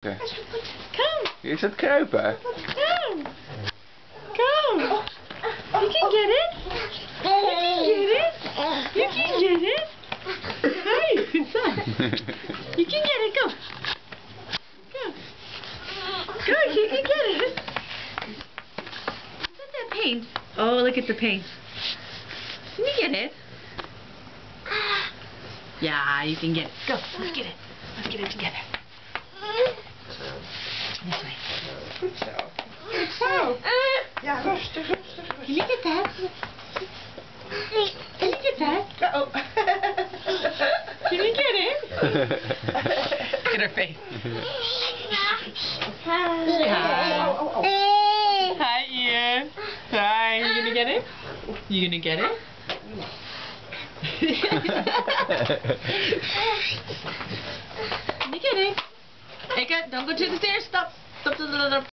Okay. Come. It's a cobra. Come. Come. You can get it. You can get it. Hi, inside. You can get it. Go. Go. Go. You can get it. Look at that paint. Oh, look at the paint. Can you get it? Yeah, you can get it. Go. Let's get it. Let's get it together. This way. Goed zo. Goed zo. Ja, rustig, rustig, rustig. Can you get that? Can you get that? Uh-oh. Can you get it? Look at her face. Hi. Oh, oh, oh. Hi, Ian. Hi. You gonna get it? You gonna get it? Can you get it? Eka, don't go to the stairs. Stop. Stop. Stop. Stop.